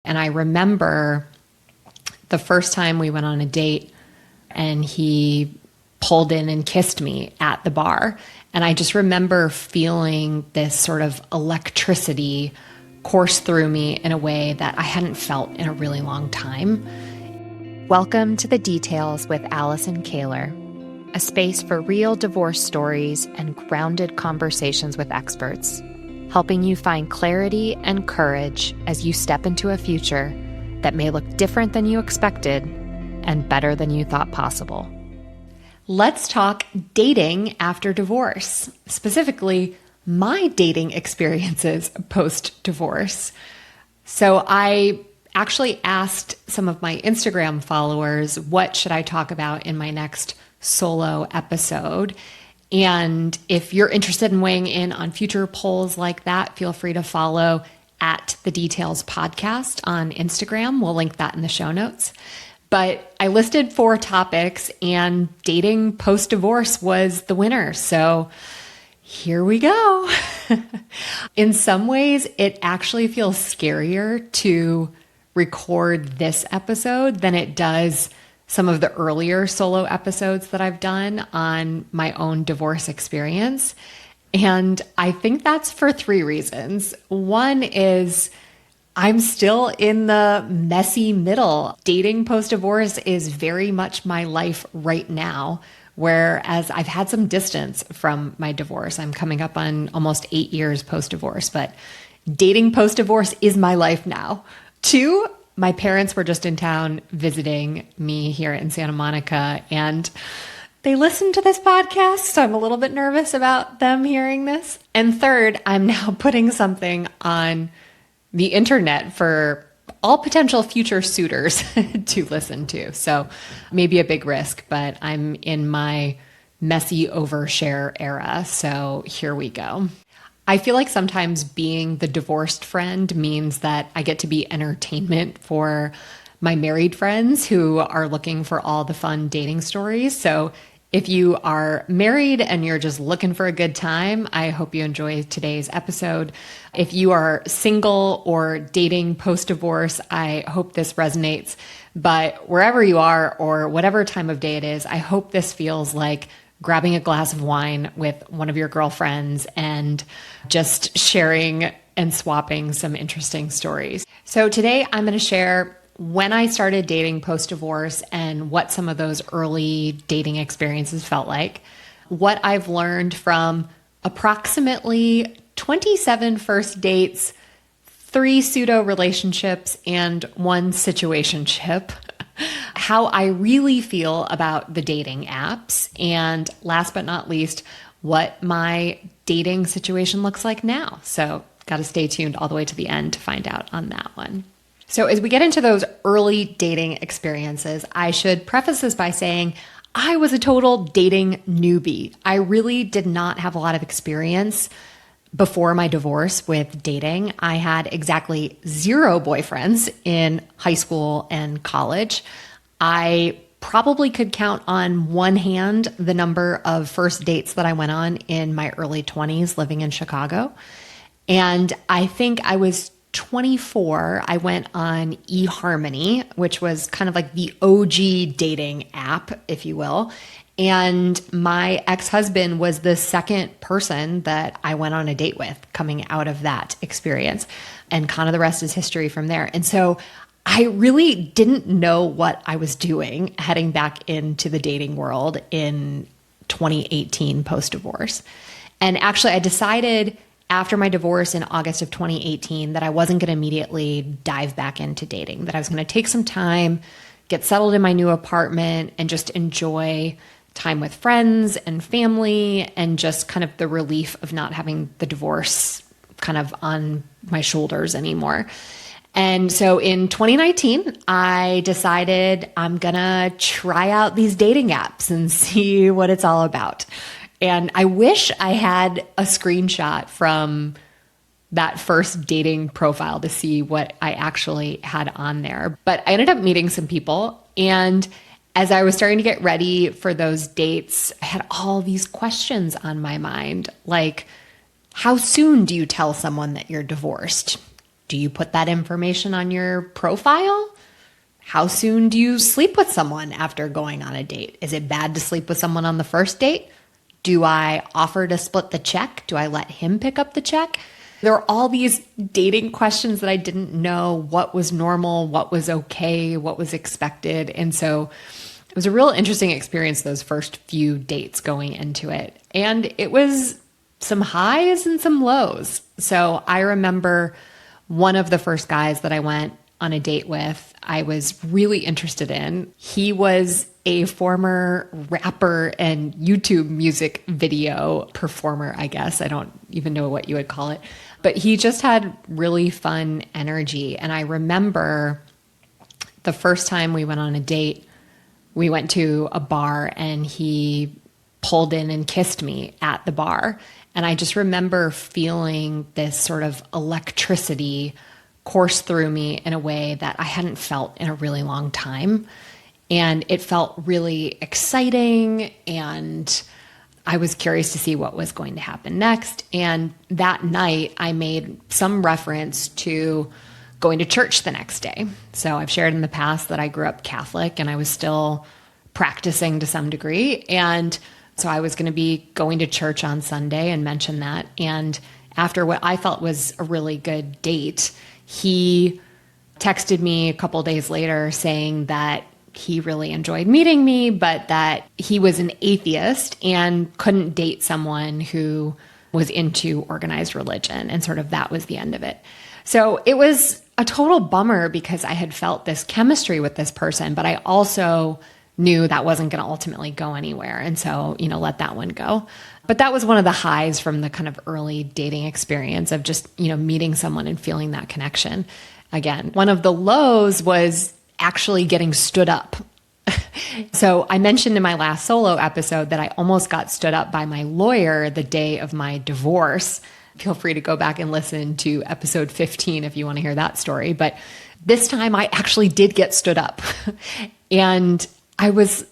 And I remember the first time we went on a date and he pulled in and kissed me at the bar. And I just remember feeling this sort of electricity course through me in a way that I hadn't felt in a really long time. Welcome to The Details with Allison Kahler, a space for real divorce stories and grounded conversations with experts, helping you find clarity and courage as you step into a future that may look different than you expected and better than you thought possible. Let's talk dating after divorce, specifically my dating experiences post-divorce. So I actually asked some of my Instagram followers, what should I talk about in my next solo episode? And if you're interested in weighing in on future polls like that, feel free to follow at The Details Podcast on Instagram. We'll link that in the show notes. But I listed 4 topics and dating post-divorce was the winner. So here we go. In some ways, it actually feels scarier to record this episode than it does some of the earlier solo episodes that I've done on my own divorce experience. And I think that's for 3 reasons. One is I'm still in the messy middle. Dating post-divorce is very much my life right now, whereas I've had some distance from my divorce. I'm coming up on almost 8 years post-divorce, but dating post-divorce is my life now. 2, my parents were just in town visiting me here in Santa Monica, and they listened to this podcast, so I'm a little bit nervous about them hearing this. And 3rd, I'm now putting something on the internet for all potential future suitors to listen to. So maybe a big risk, but I'm in my messy overshare era. So here we go. I feel like sometimes being the divorced friend means that I get to be entertainment for my married friends who are looking for all the fun dating stories. So if you are married and you're just looking for a good time, I hope you enjoy today's episode. If you are single or dating post-divorce, I hope this resonates. But wherever you are or whatever time of day it is, I hope this feels like grabbing a glass of wine with one of your girlfriends and just sharing and swapping some interesting stories. So today I'm going to share when I started dating post-divorce and what some of those early dating experiences felt like, what I've learned from approximately 27 first dates, 3 pseudo-relationships, and 1 situationship, how I really feel about the dating apps, and last but not least, what my dating situation looks like now. So got to stay tuned all the way to the end to find out on that one. So as we get into those early dating experiences, I should preface this by saying I was a total dating newbie. I really did not have a lot of experience before my divorce with dating. I had exactly 0 boyfriends in high school and college. I probably could count on one hand the number of first dates that I went on in my early 20s living in Chicago. And I think I was 24, I went on eHarmony, which was kind of like the OG dating app, if you will. And my ex-husband was the second person that I went on a date with coming out of that experience. And kind of the rest is history from there. And so I really didn't know what I was doing heading back into the dating world in 2018 post-divorce. And actually, I decided after my divorce in August of 2018 that I wasn't going to immediately dive back into dating, that I was going to take some time, get settled in my new apartment, and just enjoy time with friends and family and just kind of the relief of not having the divorce kind of on my shoulders anymore. And so in 2019, I decided I'm going to try out these dating apps and see what it's all about. And I wish I had a screenshot from that first dating profile to see what I actually had on there. But I ended up meeting some people. And as I was starting to get ready for those dates, I had all these questions on my mind, like, how soon do you tell someone that you're divorced? Do you put that information on your profile? How soon do you sleep with someone after going on a date? Is it bad to sleep with someone on the first date? Do I offer to split the check? Do I let him pick up the check? There are all these dating questions that I didn't know what was normal, what was okay, what was expected. And so it was a real interesting experience, those first few dates going into it. And it was some highs and some lows. So I remember one of the first guys that I went on a date with, I was really interested in. He was a former rapper and YouTube music video performer, I guess. I don't even know what you would call it. But he just had really fun energy. And I remember the first time we went on a date, we went to a bar and he pulled in and kissed me at the bar. And I just remember feeling this sort of electricity course through me in a way that I hadn't felt in a really long time. And it felt really exciting, and I was curious to see what was going to happen next. And that night I made some reference to going to church the next day. So I've shared in the past that I grew up Catholic and I was still practicing to some degree. And so I was going to be going to church on Sunday and mention that. And after what I felt was a really good date, he texted me a couple days later saying that he really enjoyed meeting me, but that he was an atheist and couldn't date someone who was into organized religion. And sort of that was the end of it. So it was a total bummer because I had felt this chemistry with this person, but I also knew that wasn't going to ultimately go anywhere. And so, let that one go. But that was one of the highs from the kind of early dating experience of just, meeting someone and feeling that connection. Again, one of the lows was actually getting stood up. So I mentioned in my last solo episode that I almost got stood up by my lawyer the day of my divorce. Feel free to go back and listen to episode 15 if you want to hear that story. But this time I actually did get stood up. And I was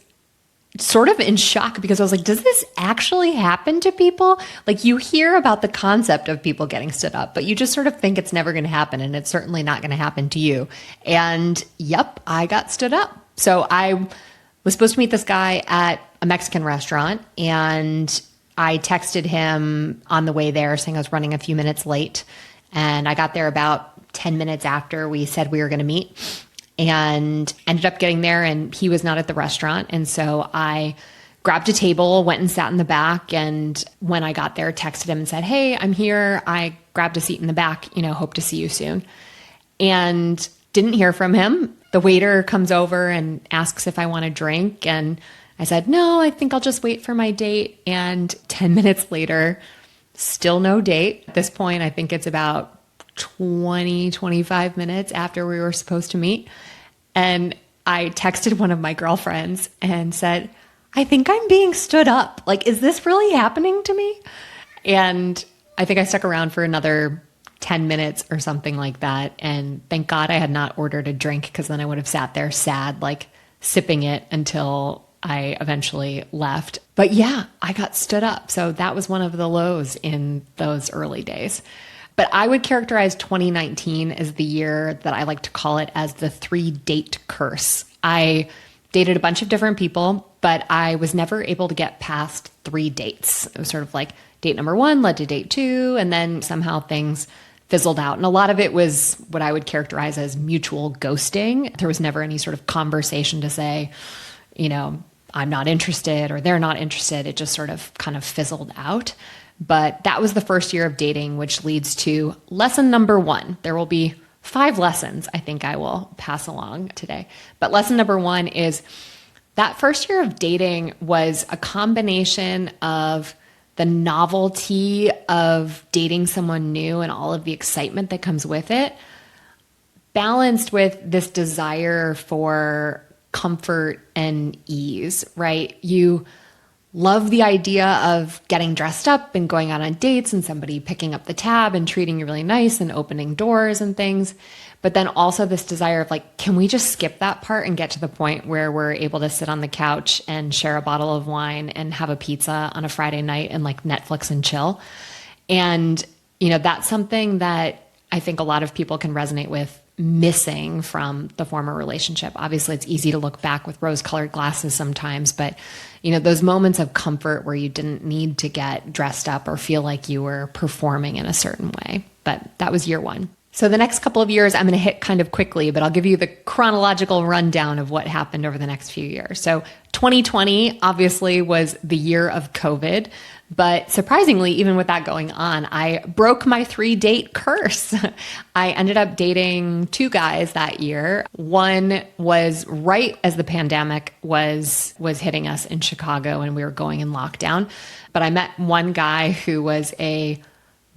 sort of in shock because I was like, does this actually happen to people? Like, you hear about the concept of people getting stood up, but you just sort of think it's never going to happen, and it's certainly not going to happen to you. And yep, I got stood up. So I was supposed to meet this guy at a Mexican restaurant, and I texted him on the way there saying I was running a few minutes late. And I got there about 10 minutes after we said we were going to meet, and ended up getting there, and he was not at the restaurant. And so I grabbed a table, went and sat in the back. And when I got there, texted him and said, hey, I'm here. I grabbed a seat in the back, hope to see you soon. And didn't hear from him. The waiter comes over and asks if I want a drink. And I said, no, I think I'll just wait for my date. And 10 minutes later, still no date. At this point, I think it's about 25 minutes after we were supposed to meet. And I texted one of my girlfriends and said, I think I'm being stood up. Like, is this really happening to me? And I think I stuck around for another 10 minutes or something like that. And thank God I had not ordered a drink, because then I would have sat there sad, like sipping it until I eventually left. But yeah, I got stood up. So that was one of the lows in those early days. But I would characterize 2019 as the year that I like to call it as the 3-date curse. I dated a bunch of different people, but I was never able to get past 3 dates. It was sort of like date number 1 led to date 2, and then somehow things fizzled out. And a lot of it was what I would characterize as mutual ghosting. There was never any sort of conversation to say, I'm not interested or they're not interested. It just sort of kind of fizzled out. But that was the first year of dating, which leads to lesson number 1. There will be 5 lessons I think I will pass along today. But lesson number 1 is that first year of dating was a combination of the novelty of dating someone new and all of the excitement that comes with it, balanced with this desire for comfort and ease, right? You love the idea of getting dressed up and going out on dates and somebody picking up the tab and treating you really nice and opening doors and things. But then also this desire of like, can we just skip that part and get to the point where we're able to sit on the couch and share a bottle of wine and have a pizza on a Friday night and like Netflix and chill? And, that's something that I think a lot of people can resonate with missing from the former relationship. Obviously, it's easy to look back with rose-colored glasses sometimes, but those moments of comfort where you didn't need to get dressed up or feel like you were performing in a certain way. But that was year one. So the next couple of years, I'm going to hit kind of quickly, but I'll give you the chronological rundown of what happened over the next few years. So 2020 obviously was the year of COVID, but surprisingly, even with that going on, I broke my 3-date curse. I ended up dating 2 guys that year. One was right as the pandemic was hitting us in Chicago and we were going in lockdown. But I met one guy who was a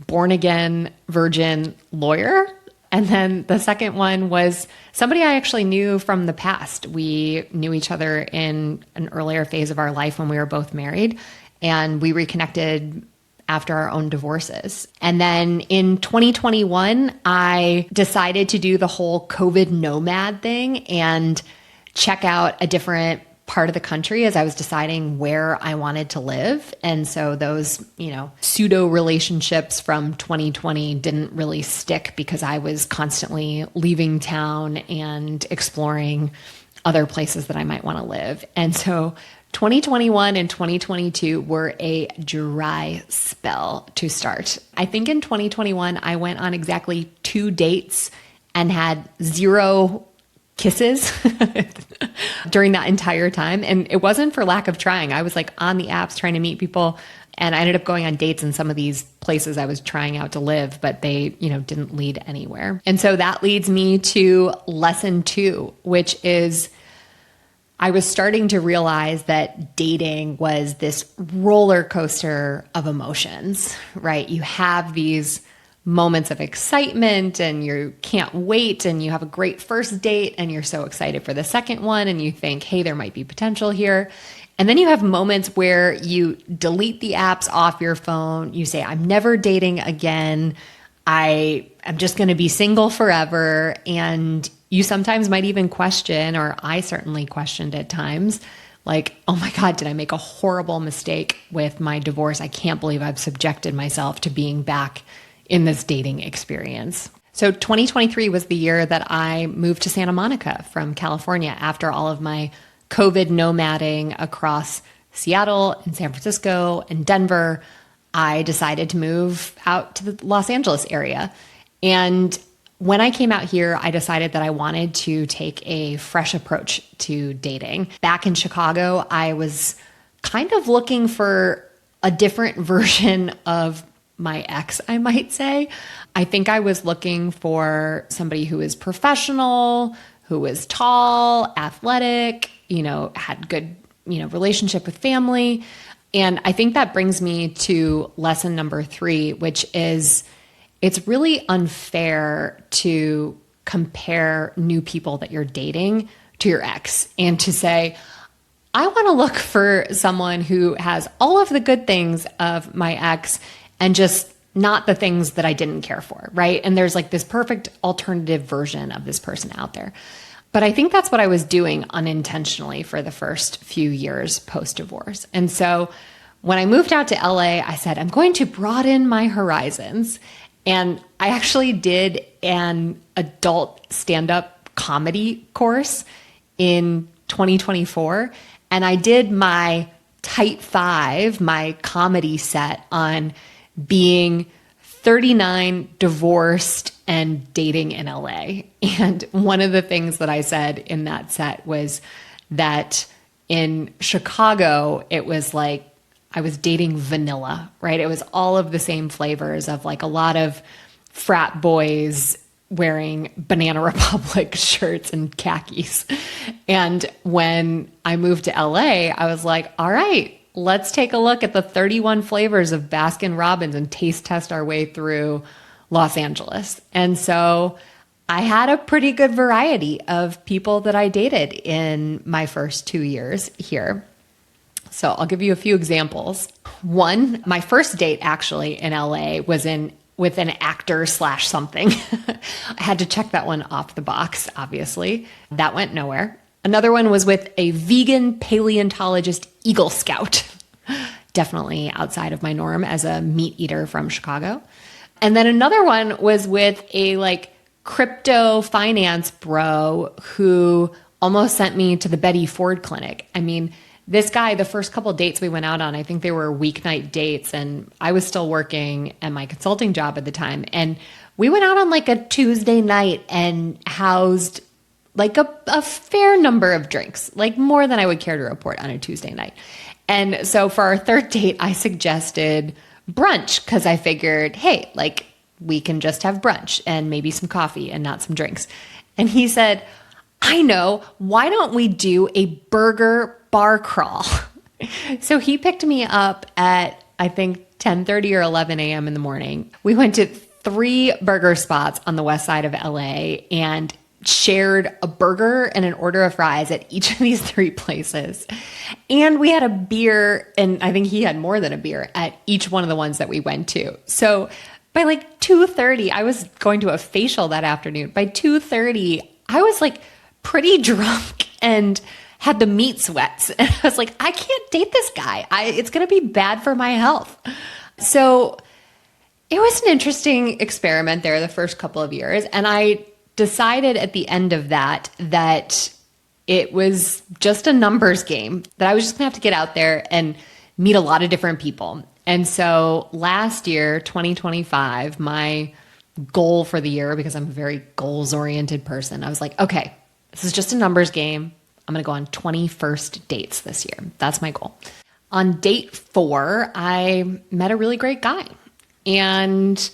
born-again virgin lawyer. And then the second one was somebody I actually knew from the past. We knew each other in an earlier phase of our life when we were both married, and we reconnected after our own divorces. And then in 2021, I decided to do the whole COVID nomad thing and check out a different part of the country as I was deciding where I wanted to live. And so those, pseudo-relationships from 2020 didn't really stick because I was constantly leaving town and exploring other places that I might want to live. And so 2021 and 2022 were a dry spell to start. I think in 2021, I went on exactly 2 dates and had 0 kisses during that entire time. And it wasn't for lack of trying. I was like on the apps trying to meet people, and I ended up going on dates in some of these places I was trying out to live, but they, didn't lead anywhere. And so that leads me to lesson 2, which is I was starting to realize that dating was this roller coaster of emotions, right? You have these moments of excitement and you can't wait and you have a great first date and you're so excited for the second one and you think, hey, there might be potential here. And then you have moments where you delete the apps off your phone. You say, I'm never dating again. I am just going to be single forever. And you sometimes might even question, or I certainly questioned at times, like, oh my God, did I make a horrible mistake with my divorce? I can't believe I've subjected myself to being back in this dating experience. So 2023 was the year that I moved to Santa Monica from California after all of my COVID nomading across Seattle and San Francisco and Denver. I decided to move out to the Los Angeles area. And when I came out here, I decided that I wanted to take a fresh approach to dating. Back in Chicago, I was kind of looking for a different version of my ex, I might say. I think I was looking for somebody who is professional, who was tall, athletic, had good, relationship with family. And I think that brings me to lesson number 3, which is it's really unfair to compare new people that you're dating to your ex and to say, I want to look for someone who has all of the good things of my ex and just not the things that I didn't care for, right? And there's like this perfect alternative version of this person out there. But I think that's what I was doing unintentionally for the first few years post-divorce. And so when I moved out to LA, I said, I'm going to broaden my horizons. And I actually did an adult stand-up comedy course in 2024. And I did my Tight 5, my comedy set on being 39, divorced, and dating in LA. And one of the things that I said in that set was that in Chicago, it was like I was dating vanilla, right? It was all of the same flavors of like a lot of frat boys wearing Banana Republic shirts and khakis. And when I moved to LA, I was like, all right, let's take a look at the 31 flavors of Baskin Robbins and taste test our way through Los Angeles. And so I had a pretty good variety of people that I dated in my first 2 years here. So I'll give you a few examples. One, my first date actually in LA was with an actor / something. I had to check that one off the box, obviously. That went nowhere. Another one was with a vegan paleontologist Eagle Scout. Definitely outside of my norm as a meat eater from Chicago. And then another one was with a crypto finance bro who almost sent me to the Betty Ford clinic. I mean, this guy, the first couple of dates we went out on, I think they were weeknight dates, and I was still working at my consulting job at the time. And we went out on a Tuesday night and housed a fair number of drinks, more than I would care to report on a Tuesday night. And so for our third date, I suggested brunch because I figured, hey, we can just have brunch and maybe some coffee and not some drinks. And he said, I know, why don't we do a burger bar crawl? So he picked me up at, I think, 10:30 or 11 a.m. in the morning. We went to 3 burger spots on the west side of LA and shared a burger and an order of fries at each of these 3 places. And we had a beer, and I think he had more than a beer at each one of the ones that we went to. So by 2:30, I was going to a facial that afternoon. By 2:30, I was pretty drunk and had the meat sweats. And I was I can't date this guy. It's going to be bad for my health. So it was an interesting experiment there the first couple of years. And I decided at the end of that it was just a numbers game, that I was just going to have to get out there and meet a lot of different people. And so last year, 2025, my goal for the year, because I'm a very goals-oriented person, I was okay, this is just a numbers game. I'm going to go on 21st dates this year. That's my goal. On date 4, I met a really great guy. And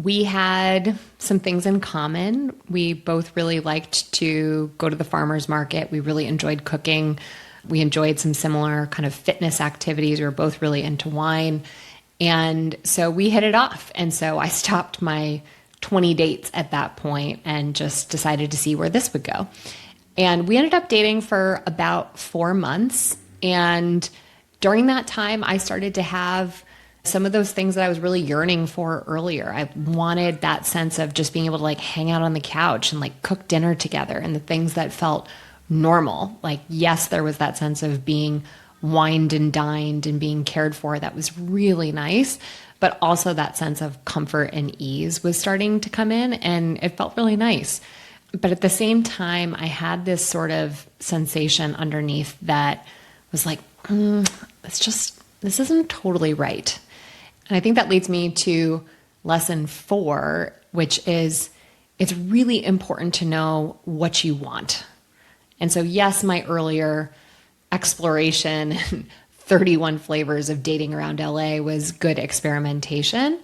we had some things in common. We both really liked to go to the farmer's market. We really enjoyed cooking. We enjoyed some similar kind of fitness activities. We were both really into wine. And so we hit it off. And so I stopped my 20 dates at that point and just decided to see where this would go. And we ended up dating for about 4 months. And during that time, I started to have some of those things that I was really yearning for earlier. I wanted that sense of just being able to hang out on the couch and cook dinner together, and the things that felt normal. Yes, there was that sense of being wined and dined and being cared for. That was really nice. But also that sense of comfort and ease was starting to come in, and it felt really nice. But at the same time, I had this sort of sensation underneath that was this isn't totally right. And I think that leads me to lesson 4, which is it's really important to know what you want. And so, yes, my earlier exploration, 31 flavors of dating around LA, was good experimentation,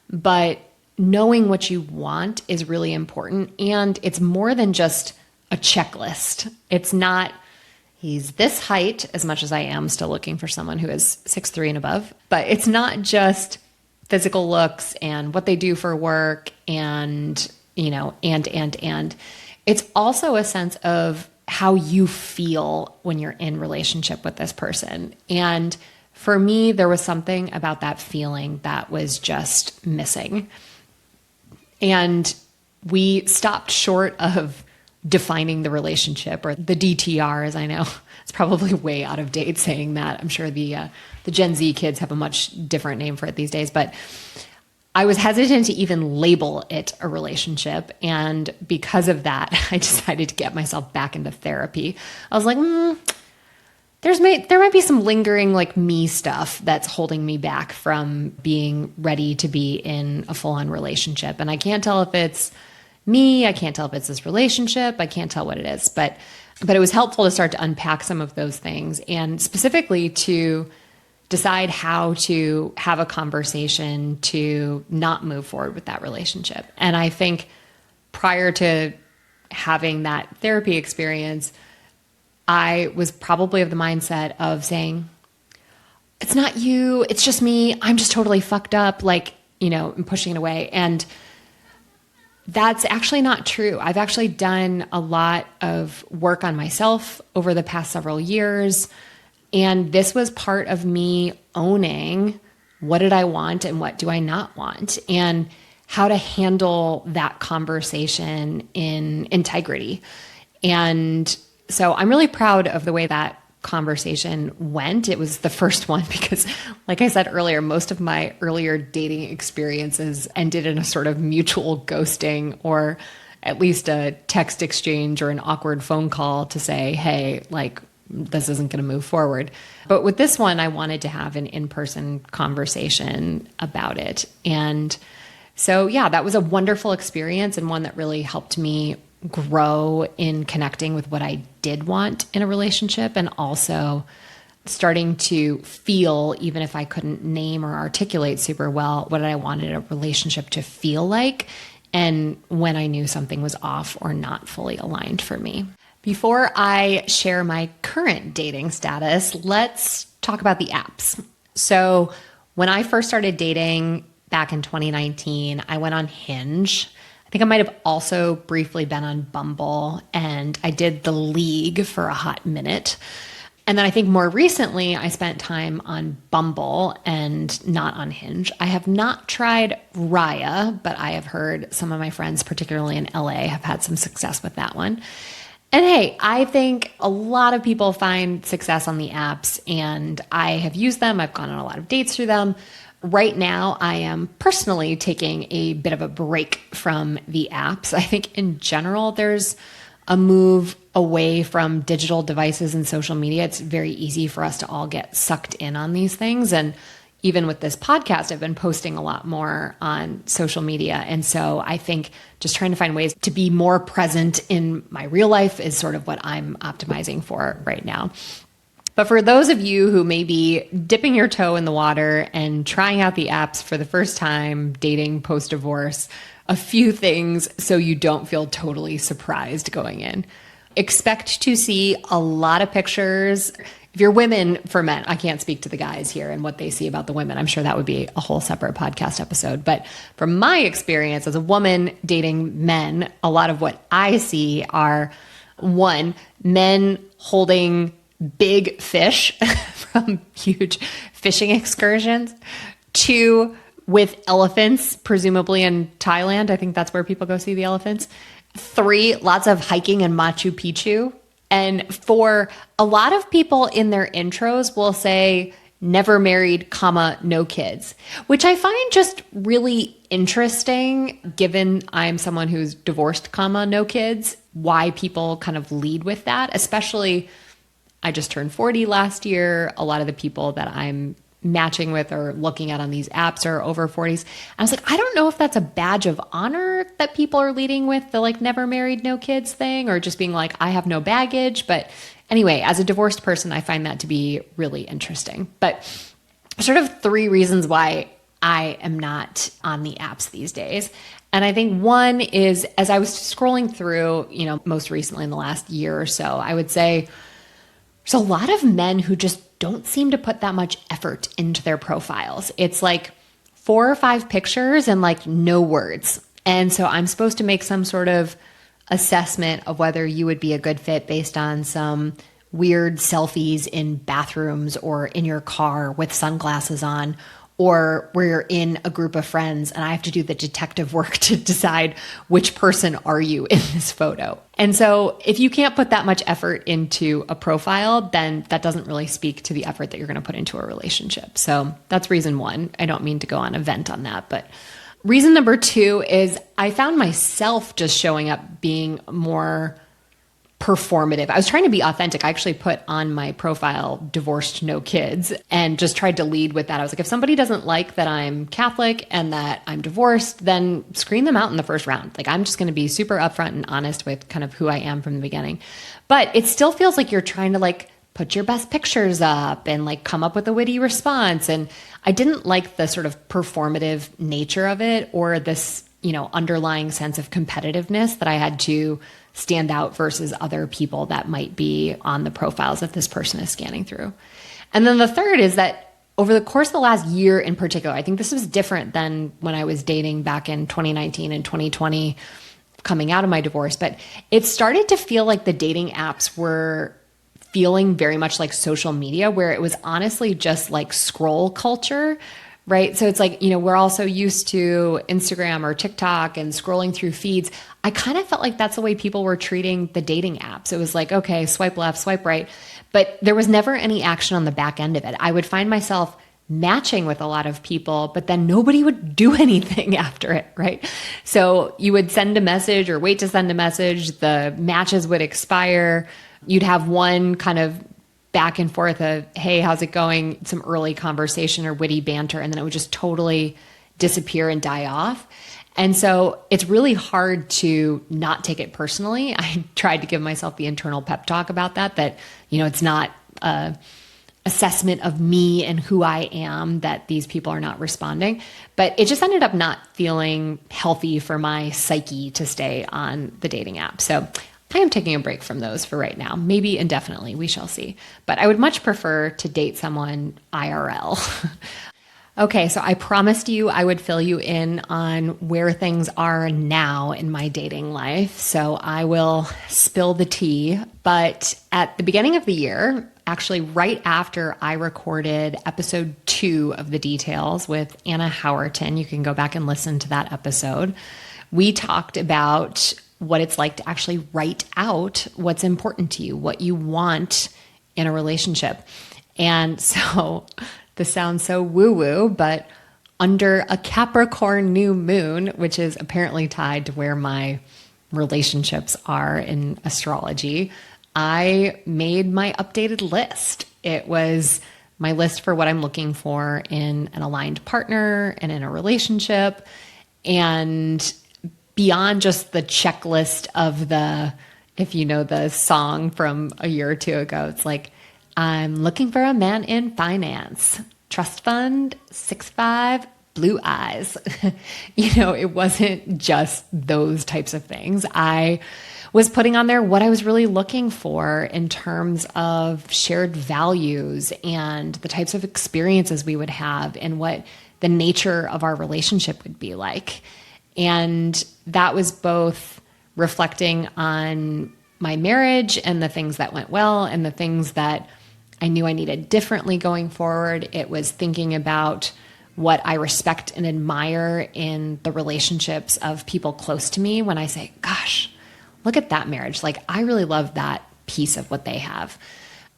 but knowing what you want is really important. And it's more than just a checklist. It's not, he's this height, as much as I am still looking for someone who is 6'3" and above. But it's not just physical looks and what they do for work and, and. It's also a sense of how you feel when you're in relationship with this person. And for me, there was something about that feeling that was just missing. And we stopped short of defining the relationship, or the DTR, as I know. It's probably way out of date saying that. I'm sure the Gen Z kids have a much different name for it these days. But I was hesitant to even label it a relationship. And because of that, I decided to get myself back into therapy. I was like, there might be some lingering me stuff that's holding me back from being ready to be in a full-on relationship. And I can't tell if it's me. I can't tell if it's this relationship. I can't tell what it is. But it was helpful to start to unpack some of those things, and specifically to decide how to have a conversation to not move forward with that relationship. And I think prior to having that therapy experience, I was probably of the mindset of saying, it's not you, it's just me. I'm just totally fucked up, and pushing it away. And that's actually not true. I've actually done a lot of work on myself over the past several years. And this was part of me owning what did I want and what do I not want, and how to handle that conversation in integrity. And so I'm really proud of the way that conversation went. It was the first one because, like I said earlier, most of my earlier dating experiences ended in a sort of mutual ghosting or at least a text exchange or an awkward phone call to say, hey, like, this isn't going to move forward. But with this one, I wanted to have an in-person conversation about it. And so, yeah, that was a wonderful experience and one that really helped me grow in connecting with what I did want in a relationship and also starting to feel, even if I couldn't name or articulate super well, what I wanted a relationship to feel like and when I knew something was off or not fully aligned for me. Before I share my current dating status, let's talk about the apps. So when I first started dating back in 2019, I went on Hinge. I think I might have also briefly been on Bumble, and I did The League for a hot minute. And then I think more recently, I spent time on Bumble and not on Hinge. I have not tried Raya, but I have heard some of my friends, particularly in LA, have had some success with that one. And hey, I think a lot of people find success on the apps, and I have used them. I've gone on a lot of dates through them. Right now, I am personally taking a bit of a break from the apps. I think in general, there's a move away from digital devices and social media. It's very easy for us to all get sucked in on these things. And even with this podcast, I've been posting a lot more on social media. And so I think just trying to find ways to be more present in my real life is sort of what I'm optimizing for right now. But for those of you who may be dipping your toe in the water and trying out the apps for the first time, dating post-divorce, a few things so you don't feel totally surprised going in. Expect to see a lot of pictures. If you're women, for men, I can't speak to the guys here and what they see about the women. I'm sure that would be a whole separate podcast episode. But from my experience as a woman dating men, a lot of what I see are, one, men holding big fish from huge fishing excursions. Two, with elephants, presumably in Thailand. I think that's where people go see the elephants. Three, lots of hiking in Machu Picchu. And four, a lot of people in their intros will say, never married, comma, no kids, which I find just really interesting, given I'm someone who's divorced, comma, no kids, why people kind of lead with that, especially I just turned 40 last year. A lot of the people that I'm matching with or looking at on these apps are over 40s. I was like, I don't know if that's a badge of honor that people are leading with the like never married, no kids thing, or just being like, I have no baggage. But anyway, as a divorced person, I find that to be really interesting. But sort of three reasons why I am not on the apps these days. And I think one is, as I was scrolling through, most recently in the last year or so, I would say there's a lot of men who just don't seem to put that much effort into their profiles. It's like 4 or 5 pictures and like no words. And so I'm supposed to make some sort of assessment of whether you would be a good fit based on some weird selfies in bathrooms or in your car with sunglasses on, or where you're in a group of friends and I have to do the detective work to decide which person are you in this photo. And so if you can't put that much effort into a profile, then that doesn't really speak to the effort that you're going to put into a relationship. So that's reason one. I don't mean to go on a vent on that, but reason number 2 is I found myself just showing up being more performative. I was trying to be authentic. I actually put on my profile, divorced, no kids, and just tried to lead with that. I was like, if somebody doesn't like that I'm Catholic and that I'm divorced, then screen them out in the first round. Like, I'm just going to be super upfront and honest with kind of who I am from the beginning. But it still feels like you're trying to like put your best pictures up and like come up with a witty response. And I didn't like the sort of performative nature of it or this, underlying sense of competitiveness that I had to stand out versus other people that might be on the profiles that this person is scanning through. And then the third is that over the course of the last year in particular, I think this was different than when I was dating back in 2019 and 2020 coming out of my divorce, but it started to feel like the dating apps were feeling very much like social media, where it was honestly just like scroll culture, right? So it's like, we're also used to Instagram or TikTok and scrolling through feeds. I kind of felt like that's the way people were treating the dating apps. It was like, okay, swipe left, swipe right. But there was never any action on the back end of it. I would find myself matching with a lot of people, but then nobody would do anything after it, right? So you would send a message or wait to send a message. The matches would expire. You'd have one kind of back and forth of, hey, how's it going? Some early conversation or witty banter, and then it would just totally disappear and die off. And so it's really hard to not take it personally. I tried to give myself the internal pep talk about that, it's not a assessment of me and who I am that these people are not responding. But it just ended up not feeling healthy for my psyche to stay on the dating app. So I am taking a break from those for right now, maybe indefinitely, we shall see. But I would much prefer to date someone IRL. Okay, so I promised you I would fill you in on where things are now in my dating life. So I will spill the tea. But at the beginning of the year, actually right after I recorded episode 2 of The Details with Anna Howerton, you can go back and listen to that episode, we talked about what it's like to actually write out what's important to you, what you want in a relationship. And so this sounds so woo-woo, but under a Capricorn new moon, which is apparently tied to where my relationships are in astrology, I made my updated list. It was my list for what I'm looking for in an aligned partner and in a relationship. And beyond just the checklist of if you know the song from a year or two ago, it's like, I'm looking for a man in finance, trust fund, 6'5", blue eyes. It wasn't just those types of things. I was putting on there what I was really looking for in terms of shared values and the types of experiences we would have and what the nature of our relationship would be like. And that was both reflecting on my marriage and the things that went well and the things that I knew I needed differently going forward. It was thinking about what I respect and admire in the relationships of people close to me when I say, gosh, look at that marriage. Like, I really love that piece of what they have.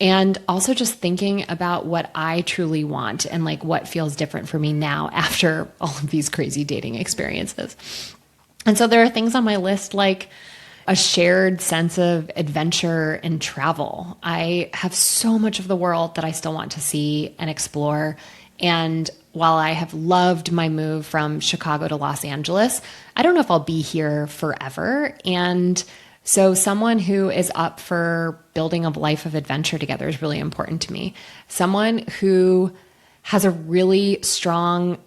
And also just thinking about what I truly want and like what feels different for me now after all of these crazy dating experiences. And so there are things on my list like a shared sense of adventure and travel. I have so much of the world that I still want to see and explore. And while I have loved my move from Chicago to Los Angeles, I don't know if I'll be here forever. And so someone who is up for building a life of adventure together is really important to me. Someone who has a really strong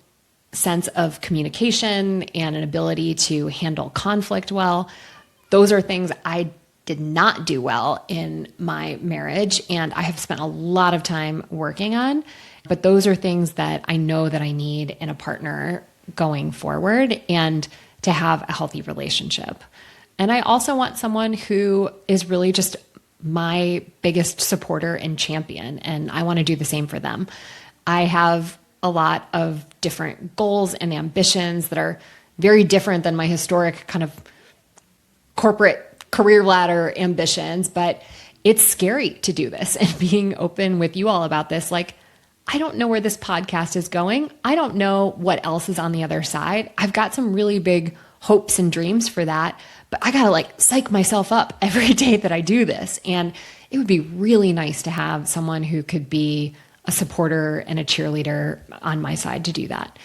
sense of communication and an ability to handle conflict well. Those are things I did not do well in my marriage, and I have spent a lot of time working on. But those are things that I know that I need in a partner going forward and to have a healthy relationship. And I also want someone who is really just my biggest supporter and champion, and I want to do the same for them. I have a lot of different goals and ambitions that are very different than my historic kind of corporate career ladder ambitions, but it's scary to do this. And being open with you all about this, like, I don't know where this podcast is going. I don't know what else is on the other side. I've got some really big hopes and dreams for that, but I got to like psych myself up every day that I do this. And it would be really nice to have someone who could be a supporter and a cheerleader on my side to do that.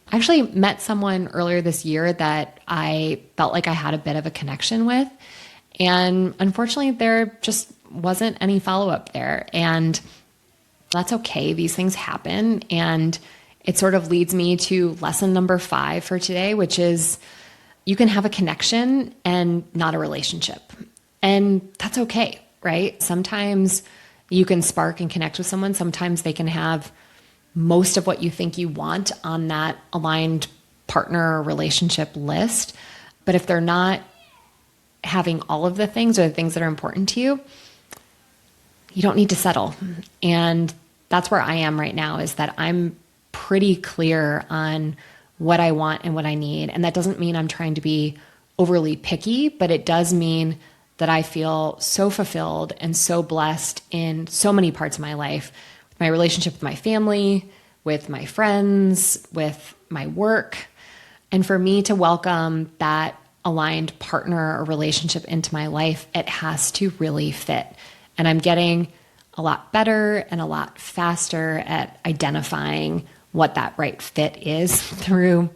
I actually met someone earlier this year that I felt like I had a bit of a connection with. And unfortunately, there just wasn't any follow-up there. And that's okay. These things happen. And it sort of leads me to lesson number 5 for today, which is you can have a connection and not a relationship. And that's okay, right? Sometimes you can spark and connect with someone. Sometimes they can have most of what you think you want on that aligned partner or relationship list. But if they're not having all of the things or the things that are important to you, you don't need to settle. And that's where I am right now, is that I'm pretty clear on what I want and what I need. And that doesn't mean I'm trying to be overly picky, but it does mean that I feel so fulfilled and so blessed in so many parts of my life, my relationship with my family, with my friends, with my work. And for me to welcome that aligned partner or relationship into my life, it has to really fit. And I'm getting a lot better and a lot faster at identifying what that right fit is through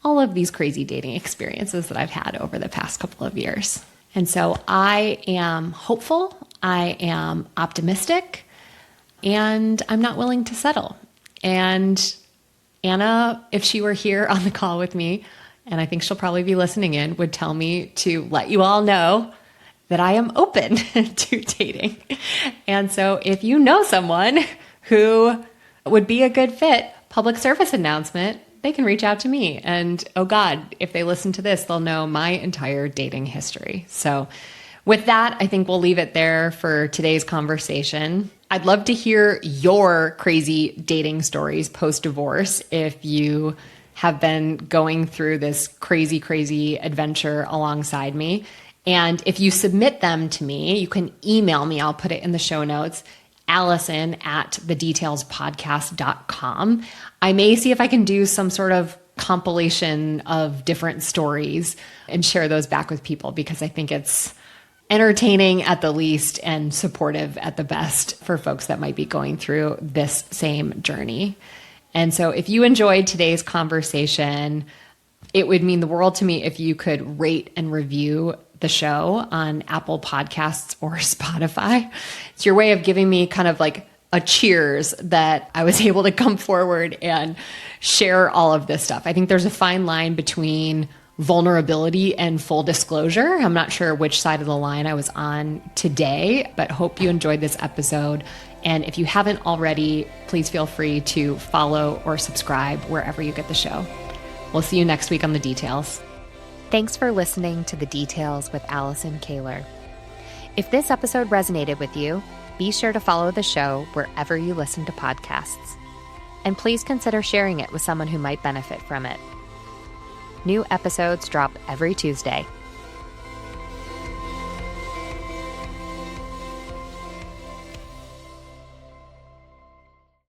all of these crazy dating experiences that I've had over the past couple of years. And so I am hopeful, I am optimistic, and I'm not willing to settle. And Anna, if she were here on the call with me, and I think she'll probably be listening in, would tell me to let you all know that I am open to dating. And so if you know someone who would be a good fit, public service announcement, they can reach out to me. And oh God, if they listen to this, they'll know my entire dating history. So with that, I think we'll leave it there for today's conversation. I'd love to hear your crazy dating stories post-divorce if you have been going through this crazy, crazy adventure alongside me. And if you submit them to me, you can email me. I'll put it in the show notes, Allison@thedetailspodcast.com. I may see if I can do some sort of compilation of different stories and share those back with people, because I think it's entertaining at the least and supportive at the best for folks that might be going through this same journey. And so if you enjoyed today's conversation, it would mean the world to me if you could rate and review the show on Apple Podcasts or Spotify. It's your way of giving me kind of like a cheers that I was able to come forward and share all of this stuff. I think there's a fine line between vulnerability and full disclosure. I'm not sure which side of the line I was on today, but hope you enjoyed this episode. And if you haven't already, please feel free to follow or subscribe wherever you get the show. We'll see you next week on The Details. Thanks for listening to The Details with Allison Kahler. If this episode resonated with you, be sure to follow the show wherever you listen to podcasts. And please consider sharing it with someone who might benefit from it. New episodes drop every Tuesday.